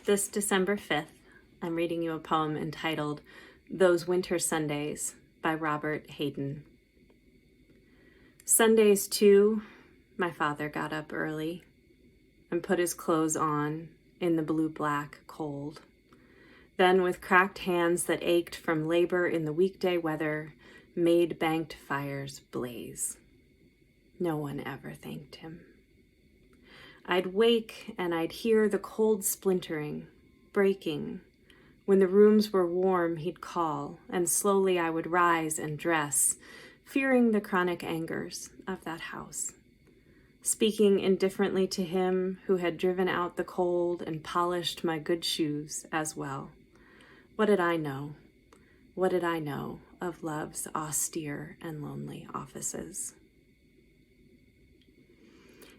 This December 5th, I'm reading you a poem entitled Those Winter Sundays by Robert Hayden. Sundays, too, my father got up early and put his clothes on in the blue-black cold. Then, with cracked hands that ached from labor in the weekday weather, made banked fires blaze. No one ever thanked him. I'd wake and I'd hear the cold splintering, breaking. When the rooms were warm, he'd call, and slowly I would rise and dress, fearing the chronic angers of that house. Speaking indifferently to him who had driven out the cold and polished my good shoes as well. What did I know? What did I know of love's austere and lonely offices?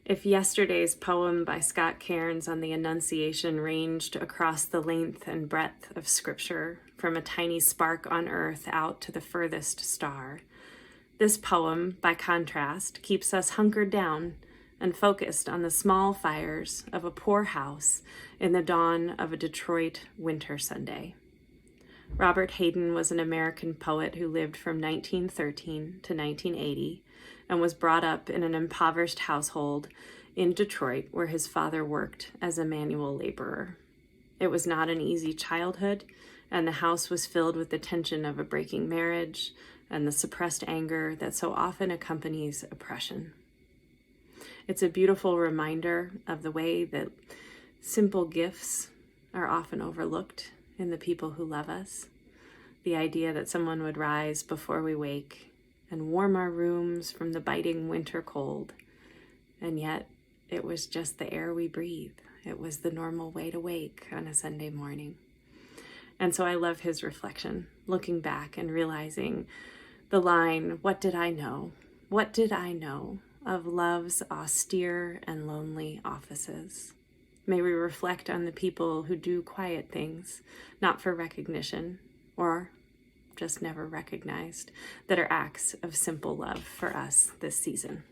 If yesterday's poem by Scott Cairn on the Annunciation ranged across the length and breadth of Scripture, from a tiny spark on earth out to the furthest star, this poem, by contrast, keeps us hunkered down and focused on the small fires of a poor house in the dawn of a Detroit winter Sunday. Robert Hayden was an American poet who lived from 1913 to 1980 and was brought up in an impoverished household in Detroit where his father worked as a manual laborer. It was not an easy childhood, and the house was filled with the tension of a breaking marriage and the suppressed anger that so often accompanies oppression. It's a beautiful reminder of the way that simple gifts are often overlooked in the people who love us. The idea that someone would rise before we wake and warm our rooms from the biting winter cold. And yet, it was just the air we breathe. It was the normal way to wake on a Sunday morning. And so I love his reflection, looking back and realizing the line, what did I know? What did I know of love's austere and lonely offices? May we reflect on the people who do quiet things, not for recognition, or just never recognized, that are acts of simple love for us this season.